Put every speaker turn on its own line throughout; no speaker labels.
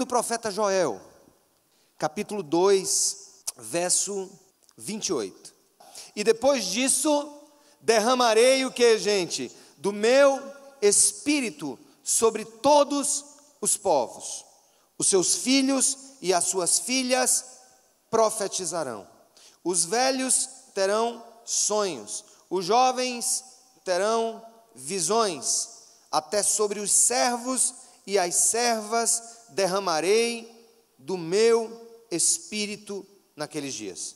do profeta Joel, capítulo 2, verso 28. E depois disso, derramarei o que, gente? Do meu espírito sobre todos os povos. Os seus filhos e as suas filhas profetizarão. Os velhos terão sonhos. Os jovens terão visões. Até sobre os servos e as servas derramarei do meu espírito naqueles dias.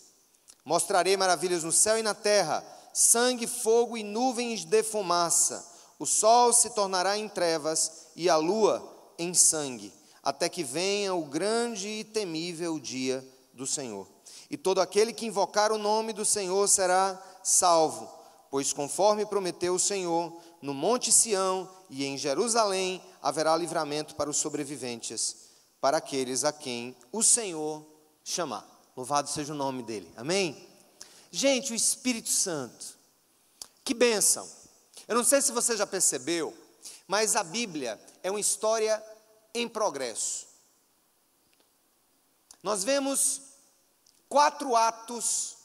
Mostrarei maravilhas no céu e na terra, sangue, fogo e nuvens de fumaça. O sol se tornará em trevas e a lua em sangue, até que venha o grande e temível dia do Senhor. E todo aquele que invocar o nome do Senhor será salvo, pois conforme prometeu o Senhor, no monte Sião e em Jerusalém haverá livramento para os sobreviventes, para aqueles a quem o Senhor chamar. Louvado seja o nome dele, amém? Gente, o Espírito Santo, que bênção. Eu não sei se você já percebeu, mas a Bíblia é uma história em progresso. Nós vemos 4 atos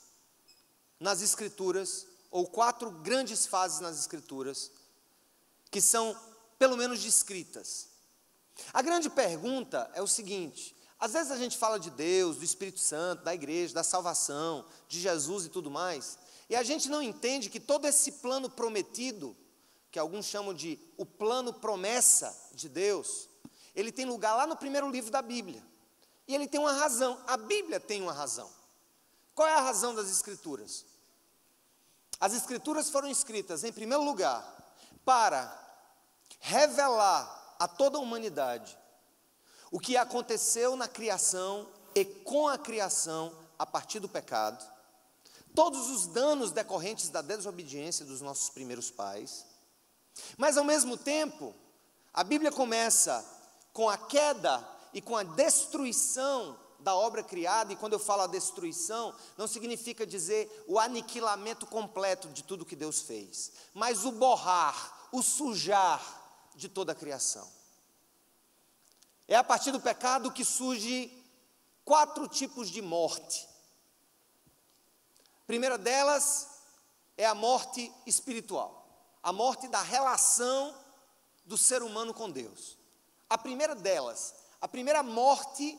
nas Escrituras, ou 4 grandes fases nas Escrituras, que são pelo menos descritas. A grande pergunta é o seguinte: às vezes a gente fala de Deus, do Espírito Santo, da igreja, da salvação, de Jesus e tudo mais, e a gente não entende que todo esse plano prometido, que alguns chamam de o plano promessa de Deus, ele tem lugar lá no primeiro livro da Bíblia, e ele tem uma razão. A Bíblia tem uma razão. Qual é a razão das Escrituras? As Escrituras foram escritas, em primeiro lugar, para revelar a toda a humanidade o que aconteceu na criação e com a criação a partir do pecado, todos os danos decorrentes da desobediência dos nossos primeiros pais. Mas ao mesmo tempo, a Bíblia começa com a queda e com a destruição da obra criada, e quando eu falo a destruição, não significa dizer o aniquilamento completo de tudo que Deus fez, mas o borrar, o sujar de toda a criação. É a partir do pecado que surge 4 tipos de morte. A primeira delas é a morte espiritual, a morte da relação do ser humano com Deus. A primeira delas, a primeira morte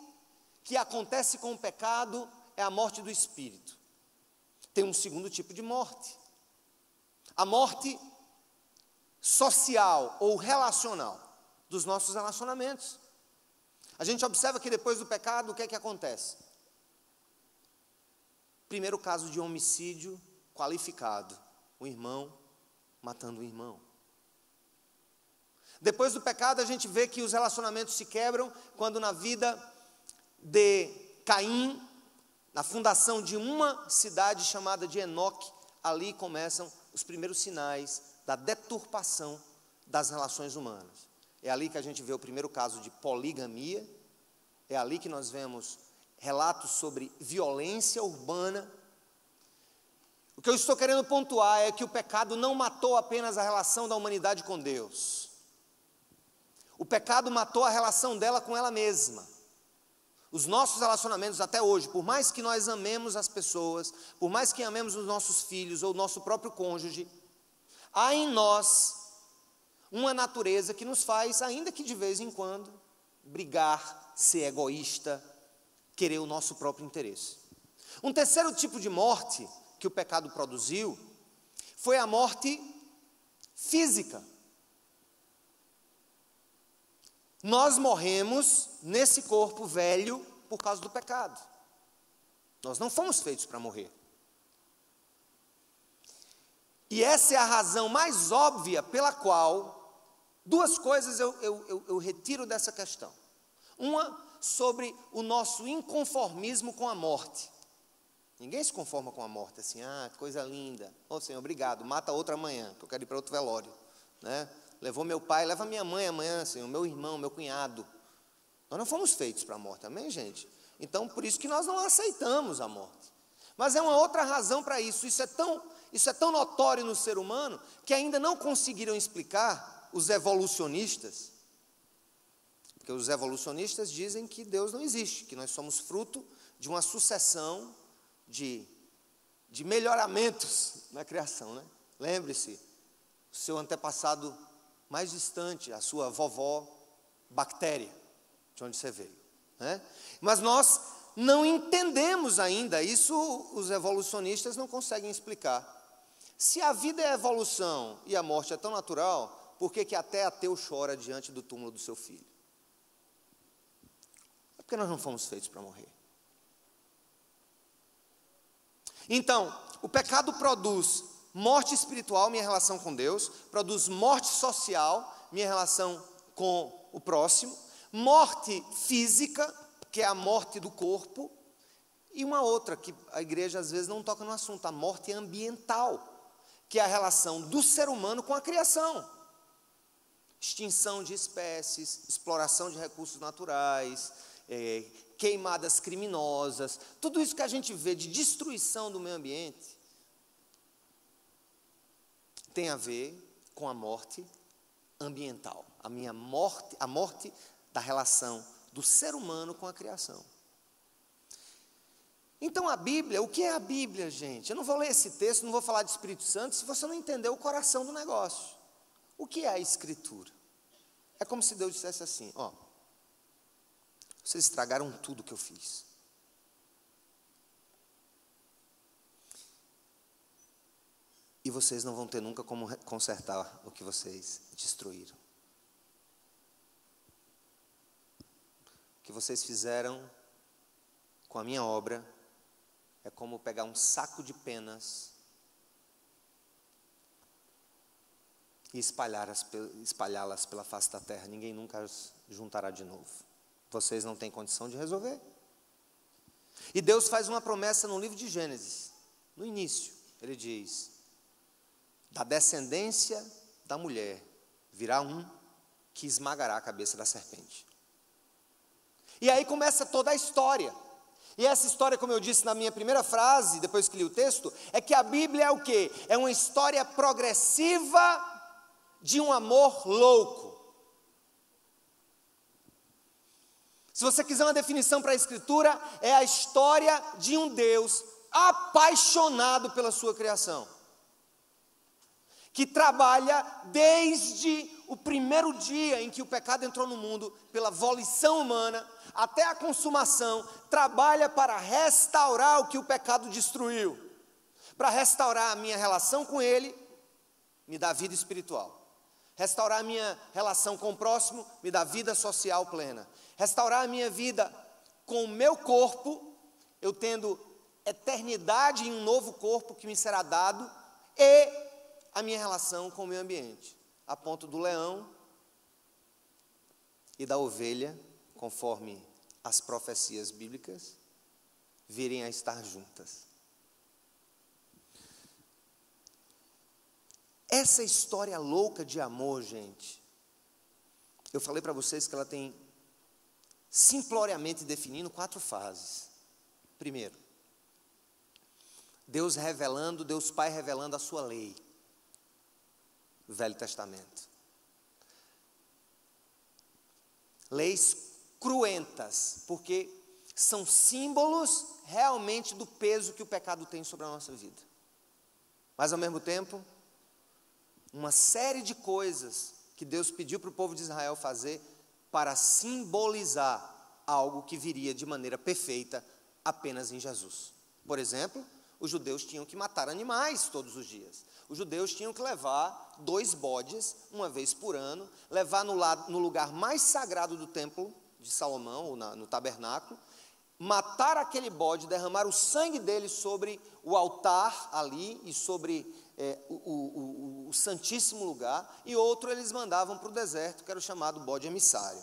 que acontece com o pecado é a morte do espírito. Tem um segundo tipo de morte, a morte social ou relacional, dos nossos relacionamentos. A gente observa que depois do pecado, o que é que acontece? Primeiro caso de homicídio qualificado, o irmão matando o irmão. Depois do pecado, a gente vê que os relacionamentos se quebram quando na vida de Caim, na fundação de uma cidade chamada de Enoque, ali começam os primeiros sinais da deturpação das relações humanas. É ali que a gente vê o primeiro caso de poligamia, é ali que nós vemos relatos sobre violência urbana. O que eu estou querendo pontuar é que o pecado não matou apenas a relação da humanidade com Deus. O pecado matou a relação dela com ela mesma. Os nossos relacionamentos até hoje, por mais que nós amemos as pessoas, por mais que amemos os nossos filhos ou o nosso próprio cônjuge, há em nós uma natureza que nos faz, ainda que de vez em quando, brigar, ser egoísta, querer o nosso próprio interesse. Um terceiro tipo de morte que o pecado produziu foi a morte física. Nós morremos nesse corpo velho por causa do pecado. Nós não fomos feitos para morrer. E essa é a razão mais óbvia pela qual 2 coisas eu retiro dessa questão. Uma, sobre o nosso inconformismo com a morte. Ninguém se conforma com a morte, assim, coisa linda. Senhor, obrigado, mata outra amanhã, que eu quero ir para outro velório, né? Levou meu pai, leva minha mãe amanhã, Senhor, meu irmão, meu cunhado. Nós não fomos feitos para a morte, amém, gente? Então, por isso que nós não aceitamos a morte. Mas é uma outra razão para isso. Isso é tão notório no ser humano, que ainda não conseguiram explicar os evolucionistas, porque Porque os evolucionistas dizem que Deus não existe, que nós somos fruto de uma sucessão de melhoramentos na criação, né? Lembre-se, o seu antepassado mais distante, a sua vovó bactéria, de onde você veio, né? Mas nós não entendemos ainda, isso os evolucionistas não conseguem explicar. Se a vida é evolução e a morte é tão natural, por que até ateu chora diante do túmulo do seu filho? É porque nós não fomos feitos para morrer. Então, o pecado produz morte espiritual, minha relação com Deus, produz morte social, minha relação com o próximo, morte física, que é a morte do corpo, e uma outra que a igreja às vezes não toca no assunto, a morte ambiental, que é a relação do ser humano com a criação. Extinção de espécies, exploração de recursos naturais, queimadas criminosas, tudo isso que a gente vê de destruição do meio ambiente, tem a ver com a morte ambiental, a morte da relação do ser humano com a criação. Então a Bíblia, o que é a Bíblia, gente? Eu não vou ler esse texto, não vou falar de Espírito Santo, se você não entender o coração do negócio. O que é a Escritura? É como se Deus dissesse assim, ó, vocês estragaram tudo que eu fiz. E vocês não vão ter nunca como consertar o que vocês destruíram. O que vocês fizeram com a minha obra é como pegar um saco de penas e espalhá-las pela face da terra. Ninguém nunca as juntará de novo. Vocês não têm condição de resolver. E Deus faz uma promessa no livro de Gênesis, no início, ele diz: da descendência da mulher virá um que esmagará a cabeça da serpente. E aí começa toda a história. E essa história, como eu disse na minha primeira frase, depois que li o texto, é que a Bíblia é o quê? É uma história progressiva de um amor louco. Se você quiser uma definição para a Escritura, é a história de um Deus apaixonado pela sua criação, que trabalha desde o primeiro dia em que o pecado entrou no mundo, pela volição humana, até a consumação, trabalha para restaurar o que o pecado destruiu, para restaurar a minha relação com Ele, me dá vida espiritual, restaurar a minha relação com o próximo, me dá vida social plena, restaurar a minha vida com o meu corpo, eu tendo eternidade em um novo corpo que me será dado, e a minha relação com o meio ambiente, a ponto do leão e da ovelha, conforme as profecias bíblicas, virem a estar juntas. Essa história louca de amor, gente, eu falei para vocês que ela tem, simploriamente definindo, 4 fases. Primeiro, Deus Pai revelando a sua lei. Velho Testamento. Leis cruentas, porque são símbolos realmente do peso que o pecado tem sobre a nossa vida. Mas ao mesmo tempo, uma série de coisas que Deus pediu para o povo de Israel fazer para simbolizar algo que viria de maneira perfeita apenas em Jesus. Por exemplo, os judeus tinham que matar animais todos os dias. Os judeus tinham que levar 2 bodes, uma vez por ano, levar no lugar mais sagrado do templo de Salomão, ou no tabernáculo, matar aquele bode, derramar o sangue dele sobre o altar ali, e sobre o santíssimo lugar, e outro eles mandavam para o deserto, que era o chamado bode emissário.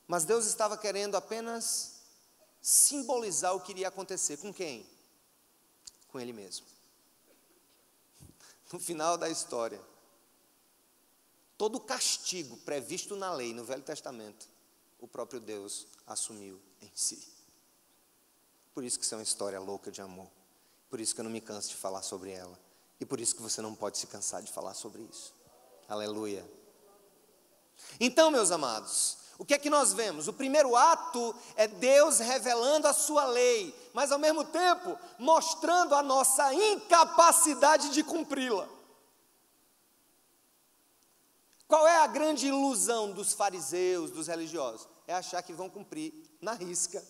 Mas Deus estava querendo apenas simbolizar o que iria acontecer. Com quem? Com Ele mesmo. No final da história, todo o castigo previsto na lei, no Velho Testamento, o próprio Deus assumiu em si. Por isso que isso é uma história louca de amor. Por isso que eu não me canso de falar sobre ela. E por isso que você não pode se cansar de falar sobre isso. Aleluia. Então, meus amados, o que é que nós vemos? O primeiro ato é Deus revelando a sua lei, mas ao mesmo tempo mostrando a nossa incapacidade de cumpri-la. Qual é a grande ilusão dos fariseus, dos religiosos? É achar que vão cumprir na risca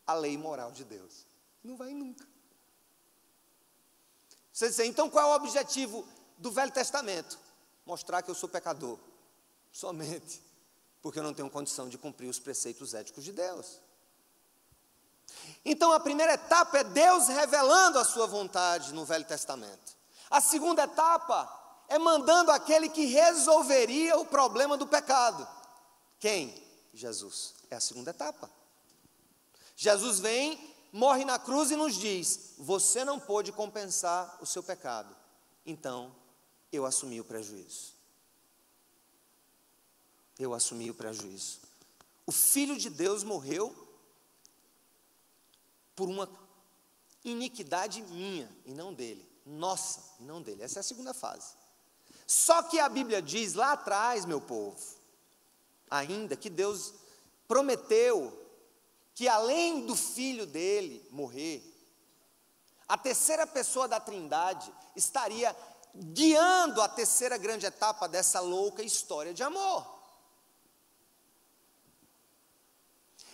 a lei moral de Deus. Não vai nunca. Você diz, então qual é o objetivo do Velho Testamento? Mostrar que eu sou pecador. Somente porque eu não tenho condição de cumprir os preceitos éticos de Deus. Então a primeira etapa é Deus revelando a sua vontade no Velho Testamento. A segunda etapa é mandando aquele que resolveria o problema do pecado. Quem? Jesus. É a segunda etapa. Jesus vem, morre na cruz e nos diz, você não pôde compensar o seu pecado, então eu assumi o prejuízo. Eu assumi o prejuízo. O Filho de Deus morreu por uma iniquidade minha e não dele. Nossa, e não dele. Essa é a segunda fase. Só que a Bíblia diz lá atrás, meu povo, ainda que Deus prometeu que além do Filho dele morrer, a terceira pessoa da Trindade estaria guiando a terceira grande etapa dessa louca história de amor.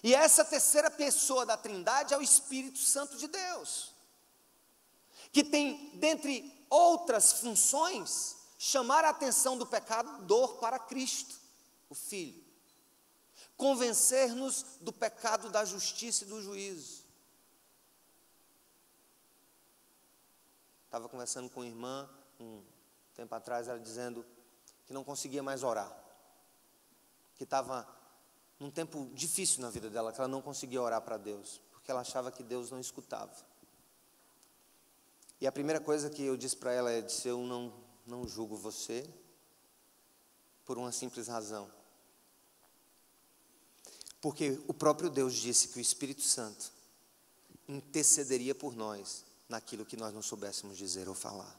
E essa terceira pessoa da Trindade é o Espírito Santo de Deus, que tem, dentre outras funções, chamar a atenção do pecador para Cristo, o Filho. Convencer-nos do pecado, da justiça e do juízo. Estava conversando com uma irmã, um tempo atrás, ela dizendo que não conseguia mais orar. Que estava num tempo difícil na vida dela, que ela não conseguia orar para Deus, porque ela achava que Deus não escutava. E a primeira coisa que eu disse para ela é, disse, eu não julgo você por uma simples razão. Porque o próprio Deus disse que o Espírito Santo intercederia por nós naquilo que nós não soubéssemos dizer ou falar.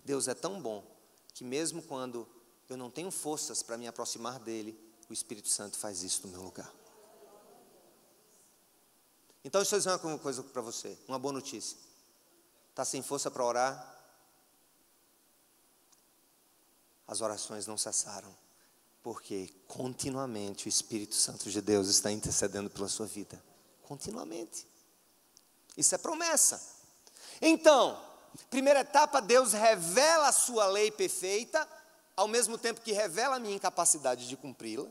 Deus é tão bom que mesmo quando eu não tenho forças para me aproximar dele, o Espírito Santo faz isso no meu lugar. Então deixa eu dizer uma coisa para você, uma boa notícia. Está sem força para orar? As orações não cessaram, porque continuamente o Espírito Santo de Deus está intercedendo pela sua vida. Continuamente. Isso é promessa. Então, primeira etapa, Deus revela a sua lei perfeita, ao mesmo tempo que revela a minha incapacidade de cumpri-la.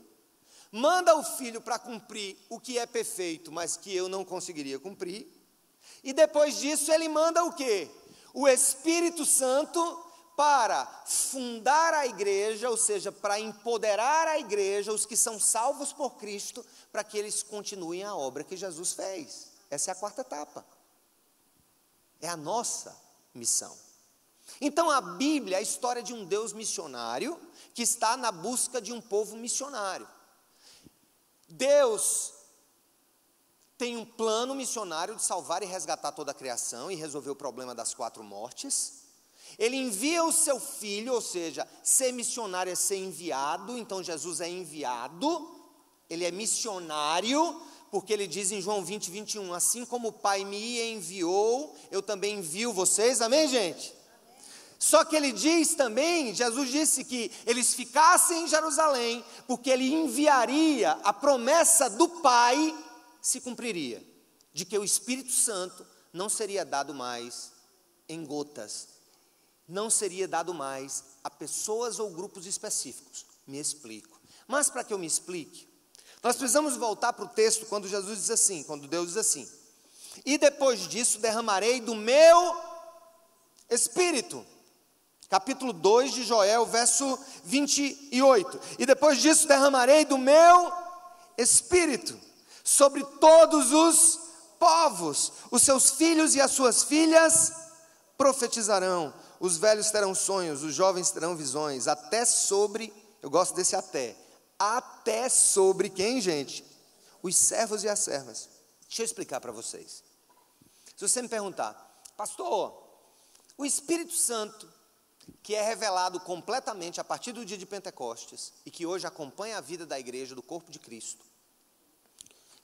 Manda o Filho para cumprir o que é perfeito, mas que eu não conseguiria cumprir. E depois disso ele manda o quê? O Espírito Santo para fundar a igreja, ou seja, para empoderar a igreja, os que são salvos por Cristo, para que eles continuem a obra que Jesus fez. Essa é a quarta etapa. É a nossa missão. Então a Bíblia é a história de um Deus missionário, que está na busca de um povo missionário. Deus tem um plano missionário de salvar e resgatar toda a criação e resolver o problema das 4 mortes. Ele envia o seu Filho, ou seja, ser missionário é ser enviado, então Jesus é enviado, ele é missionário, porque ele diz em João 20, 21, assim como o Pai me enviou, eu também envio vocês, amém, gente? Só que ele diz também, Jesus disse que eles ficassem em Jerusalém, porque ele enviaria, a promessa do Pai se cumpriria, de que o Espírito Santo não seria dado mais em gotas, não seria dado mais a pessoas ou grupos específicos. Me explico. Mas para que eu me explique, nós precisamos voltar para o texto quando Jesus diz assim, quando Deus diz assim, e depois disso derramarei do meu Espírito. Capítulo 2 de Joel, verso 28. E depois disso derramarei do meu Espírito sobre todos os povos. Os seus filhos e as suas filhas profetizarão. Os velhos terão sonhos, os jovens terão visões. Até sobre, eu gosto desse até sobre quem, gente? Os servos e as servas. Deixa eu explicar para vocês. Se você me perguntar, pastor, o Espírito Santo que é revelado completamente a partir do dia de Pentecostes e que hoje acompanha a vida da igreja, do corpo de Cristo,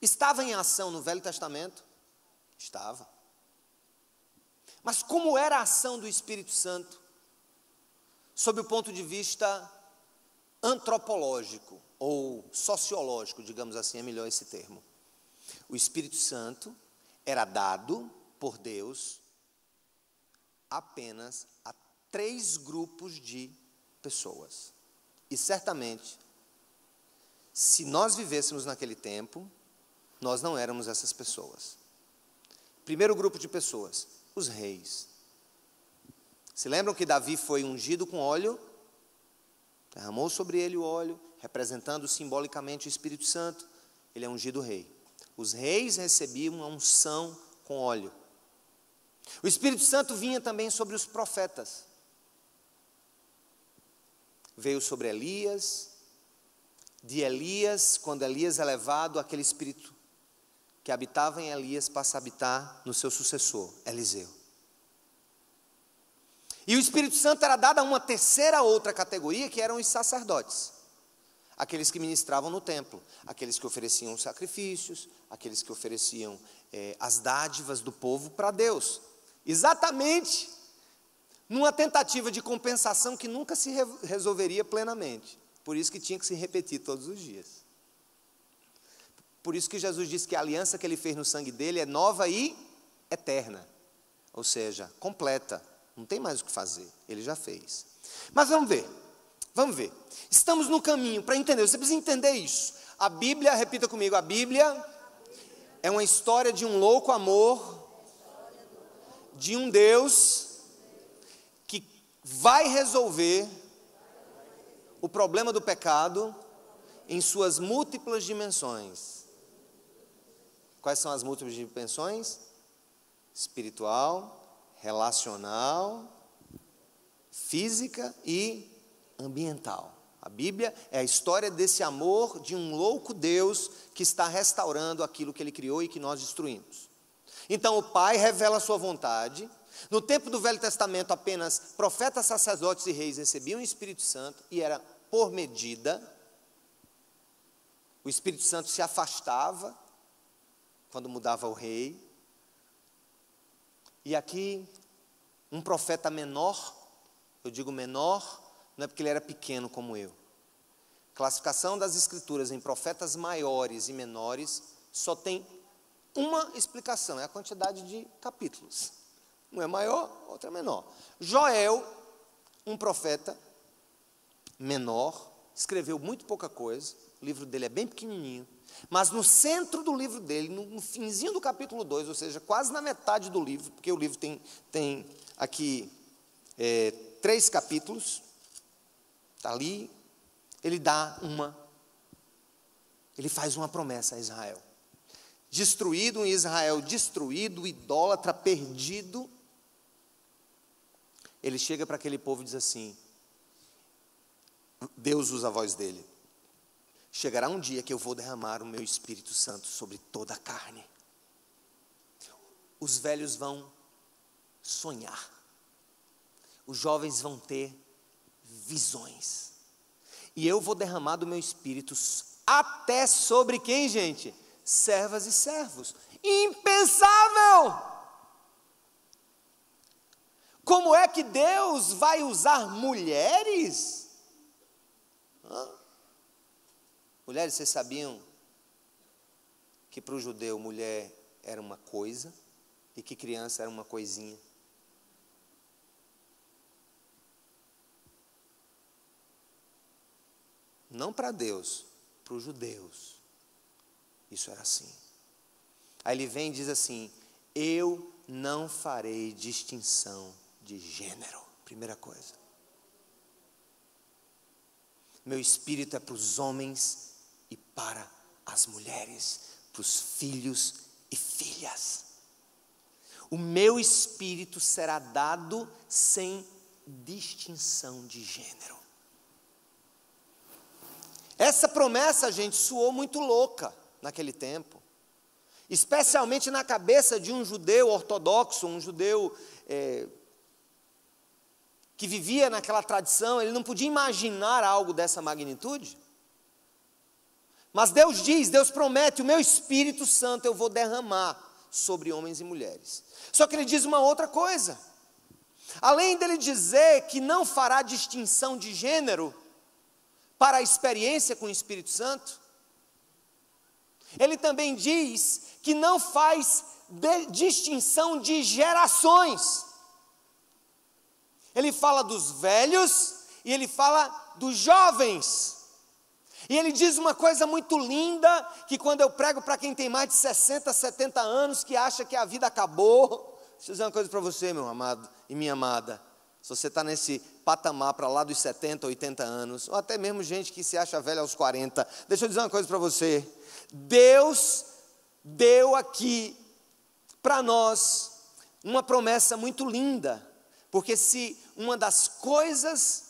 estava em ação no Velho Testamento? Estava. Mas como era a ação do Espírito Santo, sob o ponto de vista antropológico ou sociológico, digamos assim, é melhor esse termo? O Espírito Santo era dado por Deus apenas a 3 grupos de pessoas. E certamente, se nós vivêssemos naquele tempo, nós não éramos essas pessoas. Primeiro grupo de pessoas, os reis. Se lembram que Davi foi ungido com óleo? Derramou sobre ele o óleo, representando simbolicamente o Espírito Santo. Ele é ungido rei. Os reis recebiam a unção com óleo. O Espírito Santo vinha também sobre os profetas. Veio sobre Elias. De Elias, quando Elias é levado, aquele Espírito que habitava em Elias passa a habitar no seu sucessor, Eliseu. E o Espírito Santo era dado a uma terceira outra categoria, que eram os sacerdotes. Aqueles que ministravam no templo, aqueles que ofereciam sacrifícios, aqueles que ofereciam as dádivas do povo para Deus. Exatamente numa tentativa de compensação que nunca se resolveria plenamente. Por isso que tinha que se repetir todos os dias. Por isso que Jesus disse que a aliança que ele fez no sangue dele é nova e eterna. Ou seja, completa. Não tem mais o que fazer. Ele já fez. Mas vamos ver. Vamos ver. Estamos no caminho para entender. Você precisa entender isso. A Bíblia, repita comigo, a Bíblia é uma história de um louco amor, de um Deus que vai resolver o problema do pecado em suas múltiplas dimensões. Quais são as múltiplas dimensões? Espiritual, relacional, física e ambiental. A Bíblia é a história desse amor de um louco Deus que está restaurando aquilo que ele criou e que nós destruímos. Então o Pai revela a sua vontade. No tempo do Velho Testamento apenas profetas, sacerdotes e reis recebiam o Espírito Santo e era por medida. O Espírito Santo se afastava quando mudava o rei. E aqui um profeta menor, eu digo menor, não é porque ele era pequeno como eu. Classificação das Escrituras em profetas maiores e menores só tem uma explicação, é a quantidade de capítulos. Um é maior, outro é menor. Joel, um profeta menor, escreveu muito pouca coisa, o livro dele é bem pequenininho, mas no centro do livro dele, no finzinho do capítulo 2, ou seja, quase na metade do livro, porque o livro tem aqui 3 capítulos, está ali, ele faz uma promessa a Israel. Destruído um Israel, destruído, idólatra, perdido, ele chega para aquele povo e diz assim, Deus usa a voz dele, chegará um dia que eu vou derramar o meu Espírito Santo sobre toda a carne. Os velhos vão sonhar, os jovens vão ter visões, e eu vou derramar do meu Espírito até sobre quem, gente? Servas e servos. Impensável! Como é que Deus vai usar mulheres? Mulheres, vocês sabiam que para o judeu mulher era uma coisa e que criança era uma coisinha? Não para Deus, para os judeus. Isso era assim. Aí ele vem e diz assim, eu não farei distinção de gênero. Primeira coisa. Meu Espírito é para os homens e para as mulheres, para os filhos e filhas. O meu Espírito será dado sem distinção de gênero. Essa promessa, gente, soou muito louca naquele tempo, especialmente na cabeça de um judeu ortodoxo, um judeu que vivia naquela tradição, ele não podia imaginar algo dessa magnitude. Mas Deus diz, Deus promete, o meu Espírito Santo eu vou derramar sobre homens e mulheres. Só que ele diz uma outra coisa. Além dele dizer que não fará distinção de gênero para a experiência com o Espírito Santo, ele também diz que não faz distinção de gerações. Ele fala dos velhos e ele fala dos jovens. E ele diz uma coisa muito linda, que quando eu prego para quem tem mais de 60, 70 anos, que acha que a vida acabou. Deixa eu dizer uma coisa para você, meu amado e minha amada. Se você está nesse patamar para lá dos 70, 80 anos, ou até mesmo gente que se acha velha aos 40, deixa eu dizer uma coisa para você. Deus deu aqui para nós uma promessa muito linda, porque se uma das coisas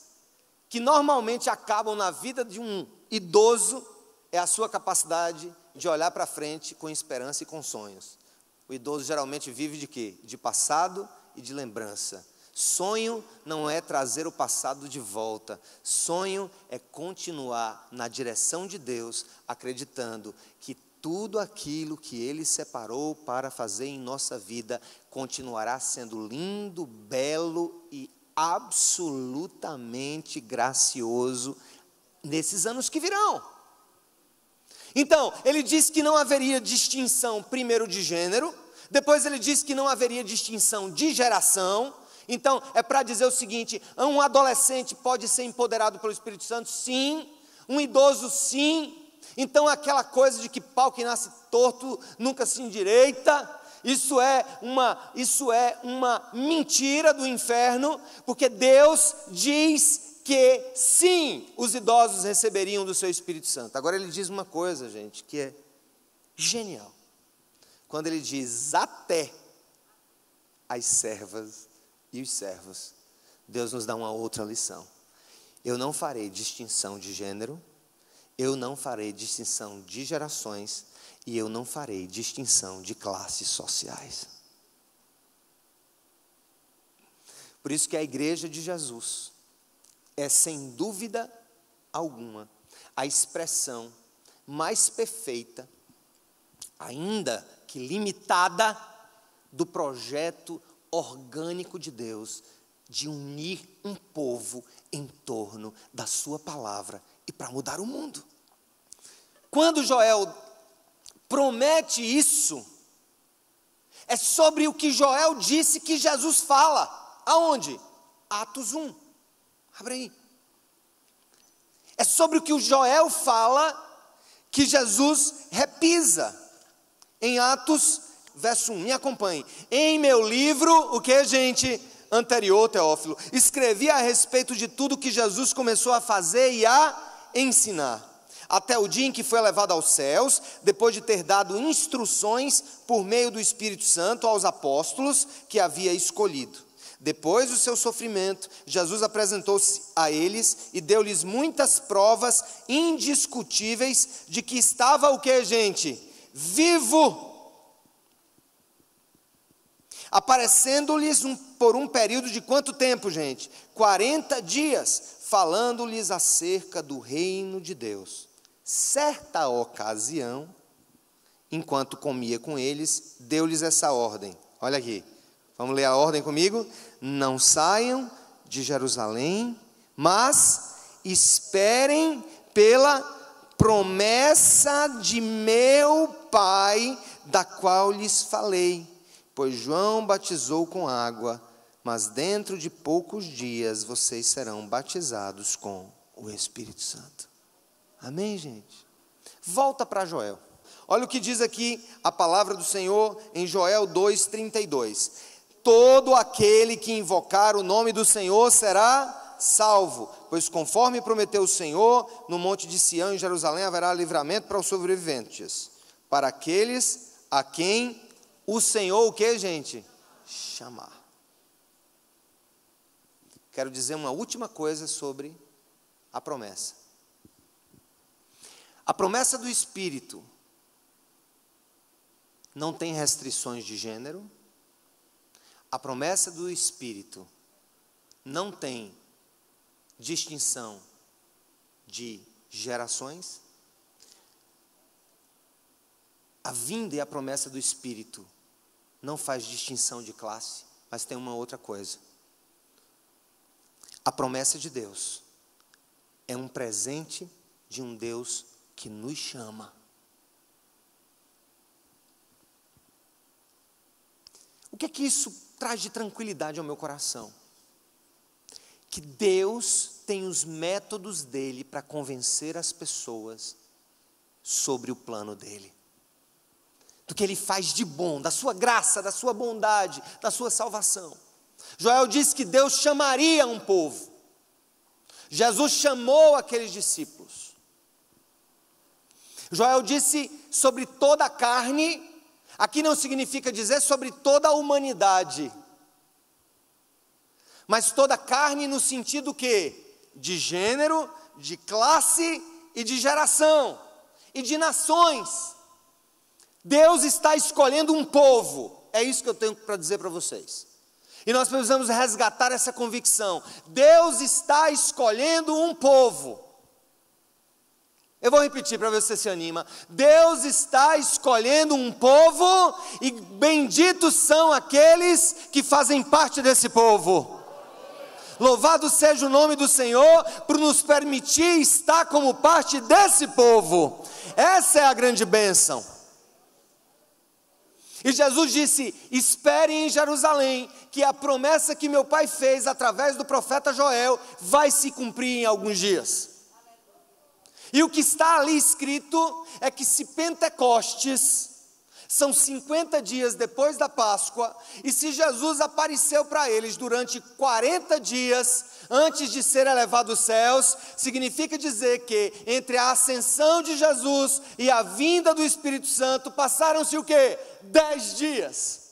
que normalmente acabam na vida de um idoso é a sua capacidade de olhar para frente com esperança e com sonhos. O idoso geralmente vive de quê? De passado e de lembrança. Sonho não é trazer o passado de volta. Sonho é continuar na direção de Deus, acreditando que tudo aquilo que Ele separou para fazer em nossa vida continuará sendo lindo, belo e absolutamente gracioso nesses anos que virão. Então, ele diz que não haveria distinção, primeiro de gênero, depois ele diz que não haveria distinção de geração. Então, é para dizer o seguinte: um adolescente pode ser empoderado pelo Espírito Santo? Sim. Um idoso? Sim. Então, aquela coisa de que pau que nasce torto nunca se endireita, isso é uma mentira do inferno, porque Deus diz que sim, os idosos receberiam do seu Espírito Santo. Agora ele diz uma coisa, gente, que é genial. Quando ele diz até as servas e os servos, Deus nos dá uma outra lição. Eu não farei distinção de gênero, eu não farei distinção de gerações, e eu não farei distinção de classes sociais. Por isso que a igreja de Jesus é, sem dúvida alguma, a expressão mais perfeita, ainda que limitada, do projeto orgânico de Deus, de unir um povo em torno da sua palavra e para mudar o mundo. Quando Joel promete isso, é sobre o que Joel disse que Jesus fala. Aonde? Atos 1. Abre aí. É sobre o que o Joel fala que Jesus repisa. Em Atos, verso 1. Me acompanhe. Em meu livro, o que, gente? Anterior, Teófilo. Escrevi a respeito de tudo que Jesus começou a fazer e a ensinar, até o dia em que foi elevado aos céus, depois de ter dado instruções por meio do Espírito Santo aos apóstolos que havia escolhido. Depois do seu sofrimento, Jesus apresentou-se a eles e deu-lhes muitas provas indiscutíveis de que estava o que, gente? Vivo. Aparecendo-lhes por um período de quanto tempo, gente? 40 dias, falando-lhes acerca do reino de Deus. Certa ocasião, enquanto comia com eles, deu-lhes essa ordem. Olha aqui, vamos ler a ordem comigo? Não saiam de Jerusalém, mas esperem pela promessa de meu Pai, da qual lhes falei. Pois João batizou com água, mas dentro de poucos dias vocês serão batizados com o Espírito Santo. Amém, gente? Volta para Joel. Olha o que diz aqui a palavra do Senhor em Joel 2:32. Todo aquele que invocar o nome do Senhor será salvo, pois conforme prometeu o Senhor, no monte de Sião em Jerusalém haverá livramento para os sobreviventes, para aqueles a quem o Senhor, o que, gente? Chamar. Quero dizer uma última coisa sobre a promessa. A promessa do Espírito não tem restrições de gênero. A promessa do Espírito não tem distinção de gerações, a vinda e a promessa do Espírito não faz distinção de classe, mas tem uma outra coisa. A promessa de Deus é um presente de um Deus que nos chama. O que é que isso traz de tranquilidade ao meu coração? Que Deus tem os métodos dele para convencer as pessoas sobre o plano dele. Do que ele faz de bom, da sua graça, da sua bondade, da sua salvação. Joel disse que Deus chamaria um povo. Jesus chamou aqueles discípulos. Joel disse sobre toda a carne. Aqui não significa dizer sobre toda a humanidade, mas toda a carne no sentido que? De gênero, de classe e de geração, e de nações. Deus está escolhendo um povo, é isso que eu tenho para dizer para vocês. E nós precisamos resgatar essa convicção. Deus está escolhendo um povo. Eu vou repetir para ver se você se anima. Deus está escolhendo um povo e benditos são aqueles que fazem parte desse povo. Louvado seja o nome do Senhor por nos permitir estar como parte desse povo. Essa é a grande bênção. E Jesus disse: esperem em Jerusalém, que a promessa que meu Pai fez através do profeta Joel vai se cumprir em alguns dias. E o que está ali escrito é que se Pentecostes são 50 dias depois da Páscoa, e se Jesus apareceu para eles durante 40 dias antes de ser elevado aos céus, significa dizer que entre a ascensão de Jesus e a vinda do Espírito Santo passaram-se o quê? 10 dias.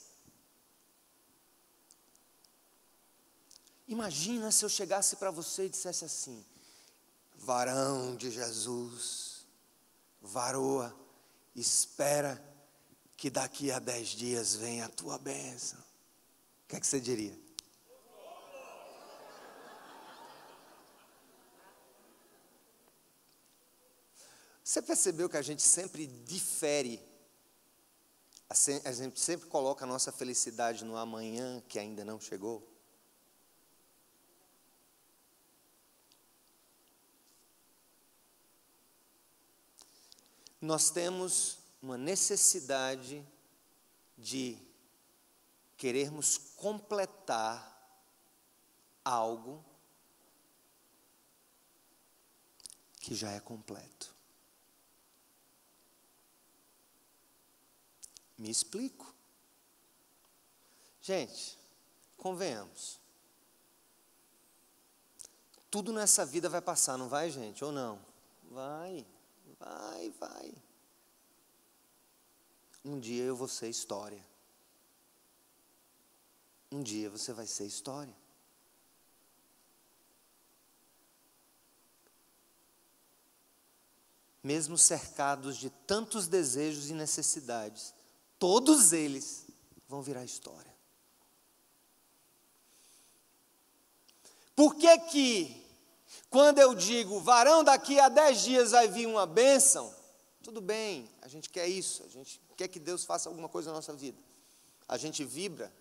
Imagina se eu chegasse para você e dissesse assim: varão de Jesus, varoa, espera que daqui a 10 dias venha a tua bênção. O que é que você diria? Você percebeu que a gente sempre difere, a gente sempre coloca a nossa felicidade no amanhã que ainda não chegou? Nós temos uma necessidade de querermos completar algo que já é completo. Me explico. Gente, convenhamos. Tudo nessa vida vai passar, não vai, gente? Ou não? Vai. Vai. Um dia eu vou ser história. Um dia você vai ser história. Mesmo cercados de tantos desejos e necessidades, todos eles vão virar história. Por que que, quando eu digo, varão, daqui a 10 dias vai vir uma bênção, tudo bem, a gente quer isso, a gente quer que Deus faça alguma coisa na nossa vida. A gente vibra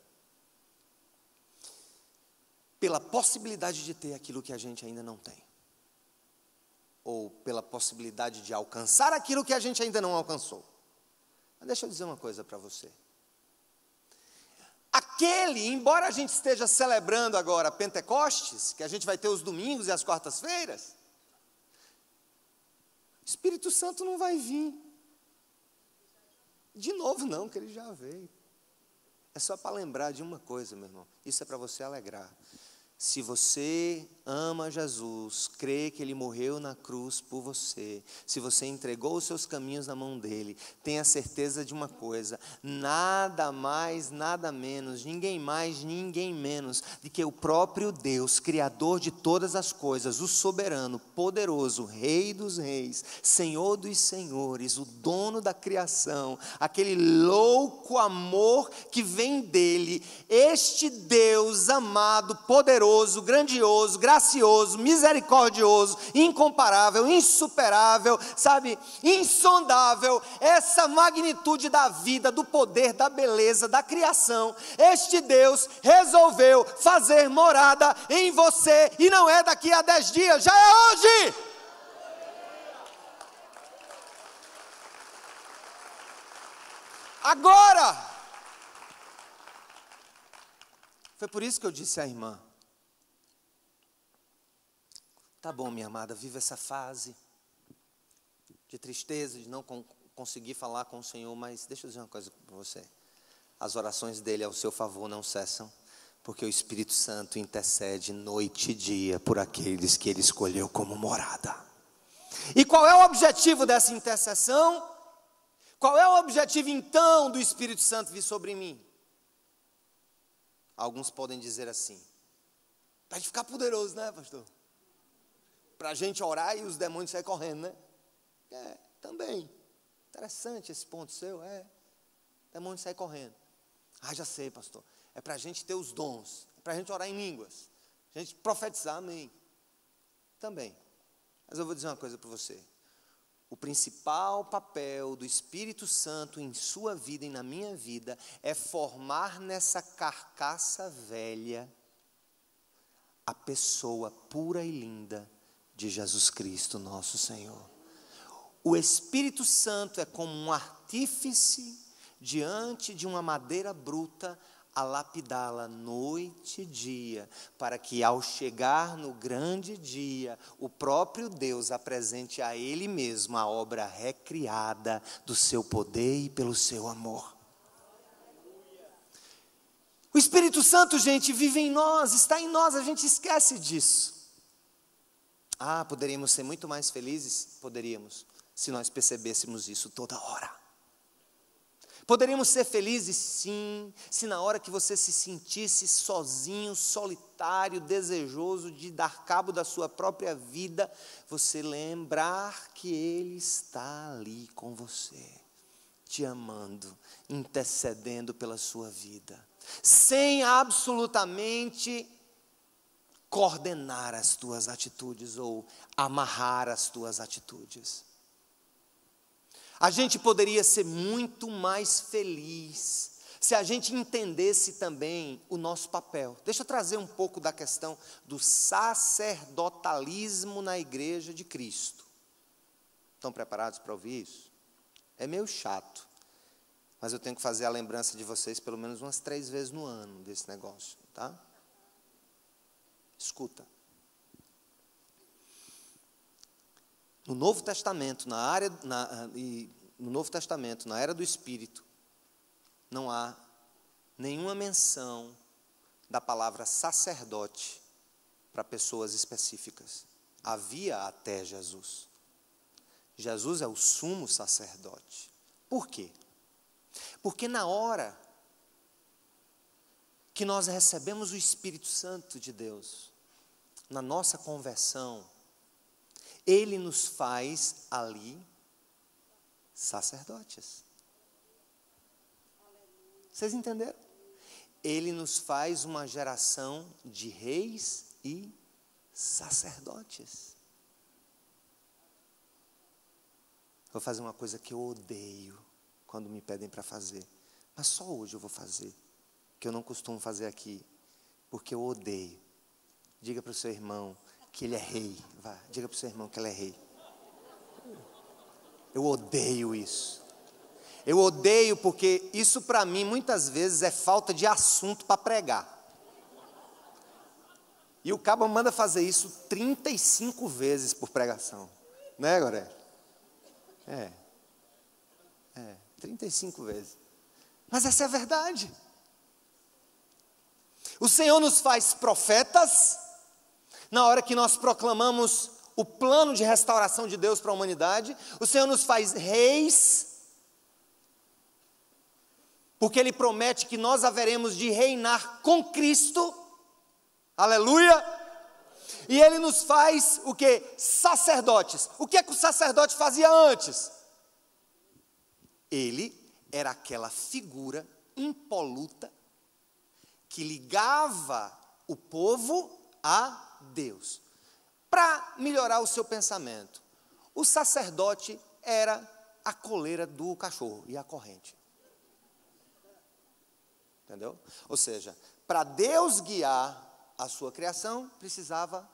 pela possibilidade de ter aquilo que a gente ainda não tem. Ou pela possibilidade de alcançar aquilo que a gente ainda não alcançou. Mas deixa eu dizer uma coisa para você. Embora a gente esteja celebrando agora Pentecostes, que a gente vai ter os domingos e as quartas-feiras, o Espírito Santo não vai vir de novo não, que ele já veio. É só para lembrar de uma coisa, meu irmão. Isso é para você alegrar. Se você ama Jesus, crê que Ele morreu na cruz por você, se você entregou os seus caminhos na mão dEle, tenha certeza de uma coisa: nada mais, nada menos, ninguém mais, ninguém menos do que o próprio Deus, Criador de todas as coisas, o soberano, poderoso, Rei dos reis, Senhor dos senhores, o dono da criação, aquele louco amor que vem dEle, este Deus amado, poderoso, grandioso, gracioso, misericordioso, incomparável, insuperável, sabe, insondável, essa magnitude da vida, do poder, da beleza, da criação, este Deus resolveu fazer morada em você, e não é daqui a 10 dias, já é hoje. Agora. Foi por isso que eu disse à irmã: tá bom, minha amada, viva essa fase de tristeza, de não conseguir falar com o Senhor, mas deixa eu dizer uma coisa para você: as orações dele ao seu favor não cessam, porque o Espírito Santo intercede noite e dia por aqueles que ele escolheu como morada. E qual é o objetivo dessa intercessão? Qual é o objetivo então do Espírito Santo vir sobre mim? Alguns podem dizer assim: para ficar poderoso, né, pastor? Para a gente orar e os demônios saírem correndo, né? Também. Interessante esse ponto seu, demônios saem correndo. Já sei, pastor. É para a gente ter os dons, é para a gente orar em línguas, a gente profetizar, amém. Também. Mas eu vou dizer uma coisa para você: o principal papel do Espírito Santo em sua vida e na minha vida é formar nessa carcaça velha a pessoa pura e linda de Jesus Cristo, nosso Senhor. O Espírito Santo é como um artífice diante de uma madeira bruta, a lapidá-la noite e dia, para que ao chegar no grande dia, o próprio Deus apresente a Ele mesmo a obra recriada do seu poder e pelo seu amor. O Espírito Santo, gente, vive em nós, está em nós, a gente esquece disso. Poderíamos ser muito mais felizes? Poderíamos, se nós percebêssemos isso toda hora. Poderíamos ser felizes, sim, se na hora que você se sentisse sozinho, solitário, desejoso de dar cabo da sua própria vida, você lembrar que Ele está ali com você, te amando, intercedendo pela sua vida, sem absolutamente coordenar as tuas atitudes ou amarrar as tuas atitudes. A gente poderia ser muito mais feliz se a gente entendesse também o nosso papel. Deixa eu trazer um pouco da questão do sacerdotalismo na igreja de Cristo. Estão preparados para ouvir isso? É meio chato, mas eu tenho que fazer a lembrança de vocês pelo menos umas 3 vezes no ano desse negócio, tá? Escuta. No Novo Testamento, na era do Espírito, não há nenhuma menção da palavra sacerdote para pessoas específicas. Havia até Jesus. Jesus é o sumo sacerdote. Por quê? Porque na hora que nós recebemos o Espírito Santo de Deus, na nossa conversão, Ele nos faz ali sacerdotes. Vocês entenderam? Ele nos faz uma geração de reis e sacerdotes. Vou fazer uma coisa que eu odeio quando me pedem para fazer, mas só hoje eu vou fazer, que eu não costumo fazer aqui, porque eu odeio. Diga para o seu irmão que ele é rei. Vá, diga para o seu irmão que ele é rei. Eu odeio isso. Eu odeio porque isso para mim muitas vezes é falta de assunto para pregar. E o cabo manda fazer isso 35 vezes por pregação. Né, Goré? 35 vezes. Mas essa é a verdade. O Senhor nos faz profetas, na hora que nós proclamamos o plano de restauração de Deus para a humanidade, o Senhor nos faz reis, porque Ele promete que nós haveremos de reinar com Cristo, aleluia, e Ele nos faz o que? Sacerdotes. O que é que o sacerdote fazia antes? Ele era aquela figura impoluta que ligava o povo a Deus. Para melhorar o seu pensamento, o sacerdote era a coleira do cachorro e a corrente. Entendeu? Ou seja, para Deus guiar a sua criação, precisava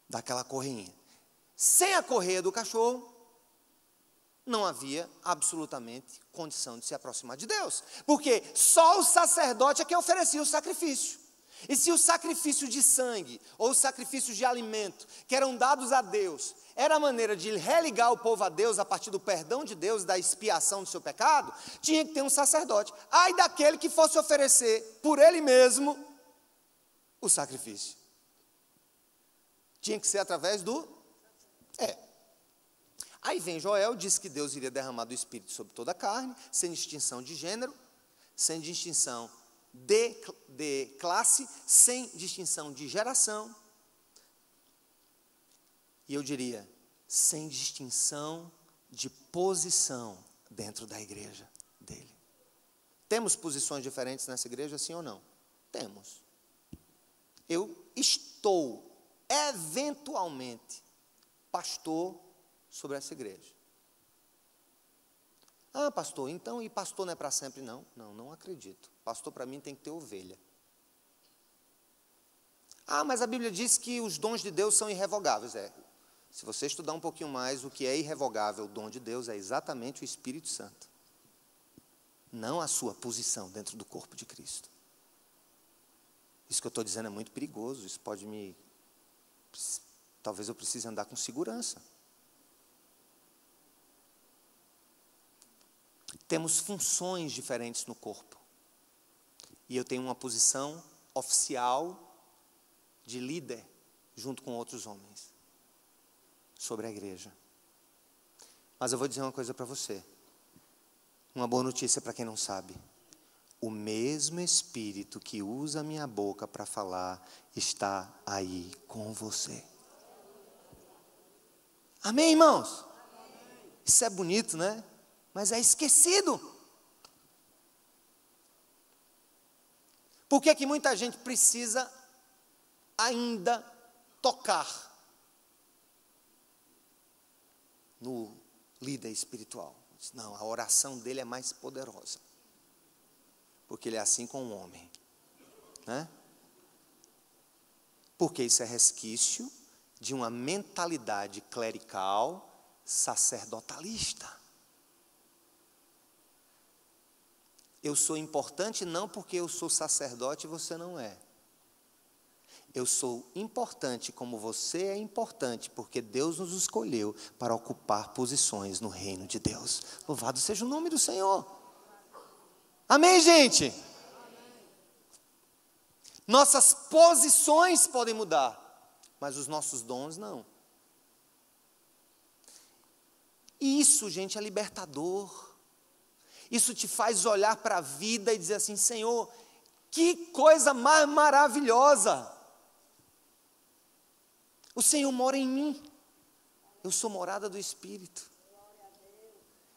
daquela correinha. Sem a correia do cachorro, não havia absolutamente condição de se aproximar de Deus. Porque só o sacerdote é quem oferecia o sacrifício. E se o sacrifício de sangue, ou o sacrifício de alimento, que eram dados a Deus, era a maneira de religar o povo a Deus a partir do perdão de Deus, da expiação do seu pecado, tinha que ter um sacerdote. Ai daquele que fosse oferecer por ele mesmo o sacrifício. Tinha que ser através do... Aí vem Joel, diz que Deus iria derramar do Espírito sobre toda a carne, sem distinção de gênero, sem distinção de classe, sem distinção de geração, e eu diria, sem distinção de posição dentro da igreja dele. Temos posições diferentes nessa igreja, sim ou não? Temos. Eu estou, eventualmente, pastor sobre essa igreja. Ah, pastor, então, e pastor não é para sempre? Não, não acredito. Pastor, para mim, tem que ter ovelha. Ah, mas a Bíblia diz que os dons de Deus são irrevogáveis. Se você estudar um pouquinho mais, o que é irrevogável, o dom de Deus, é exatamente o Espírito Santo. Não a sua posição dentro do corpo de Cristo. Isso que eu estou dizendo é muito perigoso. Isso pode me... Talvez eu precise andar com segurança. Temos funções diferentes no corpo. E eu tenho uma posição oficial de líder, junto com outros homens, sobre a igreja. Mas eu vou dizer uma coisa para você. Uma boa notícia para quem não sabe. O mesmo Espírito que usa a minha boca para falar, está aí com você. Amém, irmãos? Isso é bonito, né? Mas é esquecido. Por que que muita gente precisa ainda tocar no líder espiritual? Não, a oração dele é mais poderosa. Porque ele é assim com o homem. Né? Porque isso é resquício de uma mentalidade clerical sacerdotalista. Eu sou importante não porque eu sou sacerdote e você não é. Eu sou importante como você é importante, porque Deus nos escolheu para ocupar posições no reino de Deus. Louvado seja o nome do Senhor. Amém, gente? Nossas posições podem mudar, mas os nossos dons não. E isso, gente, é libertador. Isso te faz olhar para a vida e dizer assim, Senhor, que coisa mais maravilhosa. O Senhor mora em mim. Eu sou morada do Espírito.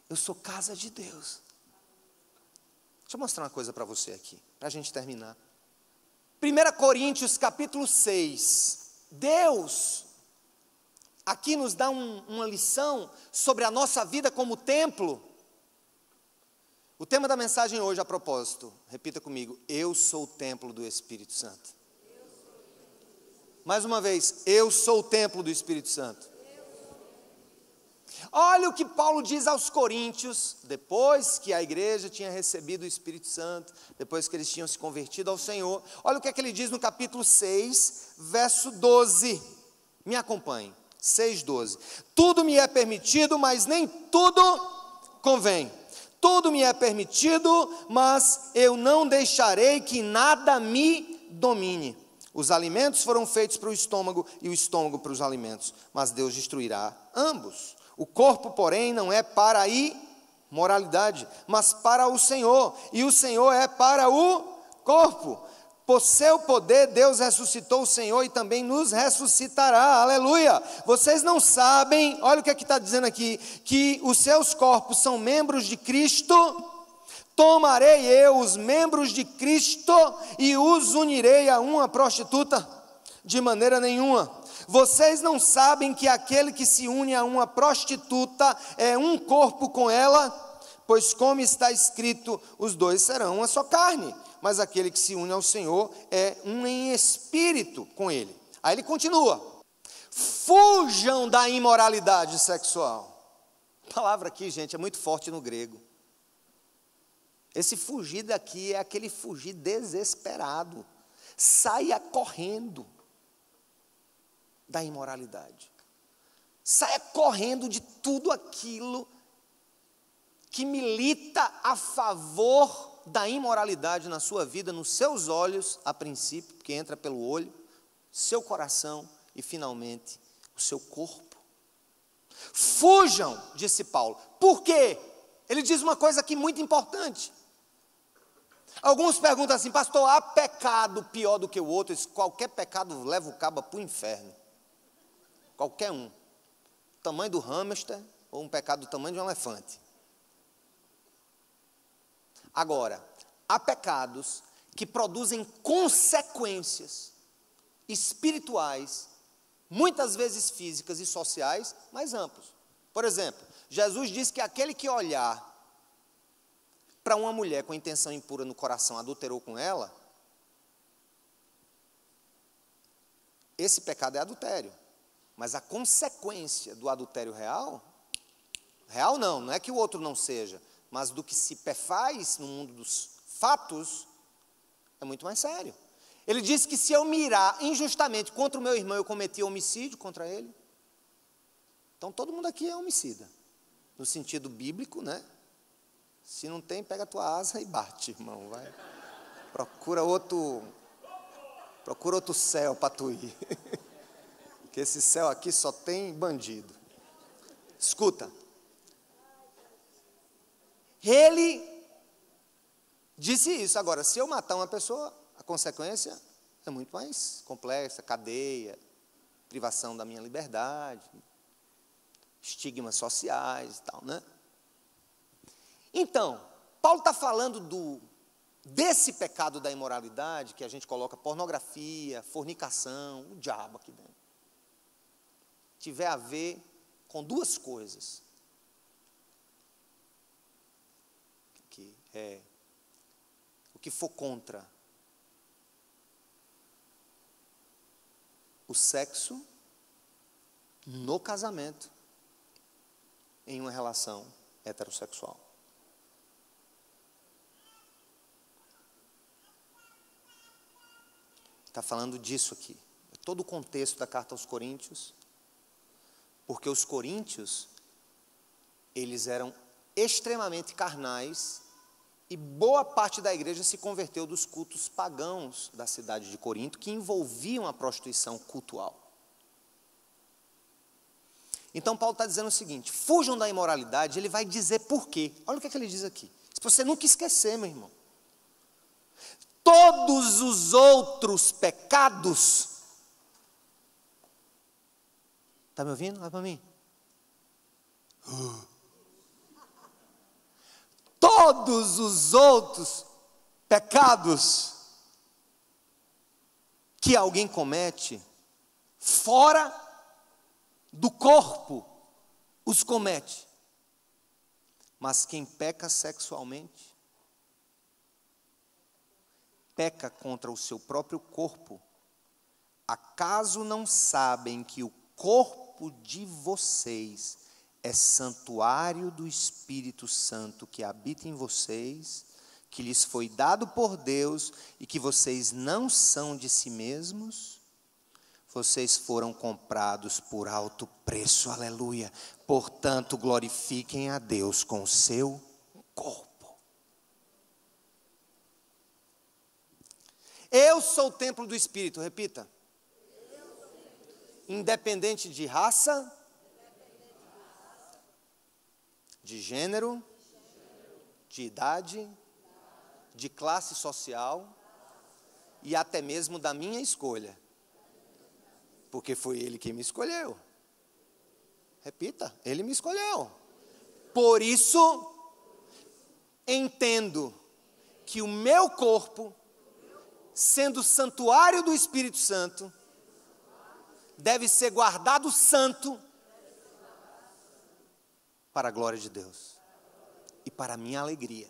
Eu sou casa de Deus. Deixa eu mostrar uma coisa para você aqui, para a gente terminar. 1 Coríntios capítulo 6. Deus aqui nos dá uma lição sobre a nossa vida como templo. O tema da mensagem hoje, a propósito, repita comigo, eu sou o templo do Espírito Santo. Mais uma vez, eu sou o templo do Espírito Santo. Olha o que Paulo diz aos coríntios, depois que a igreja tinha recebido o Espírito Santo, depois que eles tinham se convertido ao Senhor. Olha o que é que ele diz no capítulo 6, verso 12. Me acompanhe, 6:12. Tudo me é permitido, mas nem tudo convém. Tudo me é permitido, mas eu não deixarei que nada me domine. Os alimentos foram feitos para o estômago e o estômago para os alimentos, mas Deus destruirá ambos. O corpo, porém, não é para a imoralidade, mas para o Senhor, e o Senhor é para o corpo. Por seu poder, Deus ressuscitou o Senhor e também nos ressuscitará, aleluia. Vocês não sabem, olha o que está dizendo aqui, que os seus corpos são membros de Cristo. Tomarei eu os membros de Cristo e os unirei a uma prostituta? De maneira nenhuma. Vocês não sabem que aquele que se une a uma prostituta é um corpo com ela? Pois como está escrito, os dois serão uma só carne. Mas aquele que se une ao Senhor é um em espírito com ele. Aí ele continua. Fujam da imoralidade sexual. A palavra aqui, gente, é muito forte no grego. Esse fugir daqui é aquele fugir desesperado. Saia correndo da imoralidade. Saia correndo de tudo aquilo que milita a favor da imoralidade na sua vida, nos seus olhos, a princípio, porque entra pelo olho, seu coração e, finalmente, o seu corpo. Fujam, disse Paulo. Por quê? Ele diz uma coisa aqui muito importante. Alguns perguntam assim, pastor, há pecado pior do que o outro? Qualquer pecado leva o cabo para o inferno. Qualquer um. O tamanho do hamster ou um pecado do tamanho de um elefante. Agora, há pecados que produzem consequências espirituais, muitas vezes físicas e sociais, mais amplos. Por exemplo, Jesus diz que aquele que olhar para uma mulher com intenção impura no coração, adulterou com ela, esse pecado é adultério. Mas a consequência do adultério real não é que o outro não seja, mas do que se perfaz no mundo dos fatos, é muito mais sério. Ele diz que se eu mirar injustamente contra o meu irmão, eu cometi homicídio contra ele. Então todo mundo aqui é homicida, no sentido bíblico, né? Se não tem, pega a tua asa e bate, irmão, vai. Procura outro céu para tu ir. Porque esse céu aqui só tem bandido. Escuta. Ele disse isso. Agora, se eu matar uma pessoa, a consequência é muito mais complexa, cadeia, privação da minha liberdade, estigmas sociais e tal, né? Então, Paulo está falando desse pecado da imoralidade, que a gente coloca pornografia, fornicação, o diabo aqui dentro. Tiver a ver com duas coisas. Que é o que for contra o sexo no casamento, em uma relação heterossexual. Está falando disso aqui. É todo o contexto da carta aos Coríntios, porque os coríntios, eles eram extremamente carnais, e boa parte da igreja se converteu dos cultos pagãos da cidade de Corinto, que envolviam a prostituição cultual. Então Paulo está dizendo o seguinte, fujam da imoralidade, ele vai dizer por quê. Olha o que ele diz aqui, se você nunca esquecer, meu irmão. Todos os outros pecados, está me ouvindo? Olha para mim. Todos os outros pecados que alguém comete, fora do corpo, os comete. Mas quem peca sexualmente, peca contra o seu próprio corpo. Acaso não sabem que o corpo de vocês é santuário do Espírito Santo que habita em vocês, que lhes foi dado por Deus e que vocês não são de si mesmos? Vocês foram comprados por alto preço, aleluia. Portanto, glorifiquem a Deus com o seu corpo. Eu sou o templo do Espírito, repita. Independente de raça, de gênero, de idade, de classe social e até mesmo da minha escolha. Porque foi Ele quem me escolheu. Repita, Ele me escolheu. Por isso, entendo que o meu corpo, sendo santuário do Espírito Santo, deve ser guardado santo para a glória de Deus e para a minha alegria.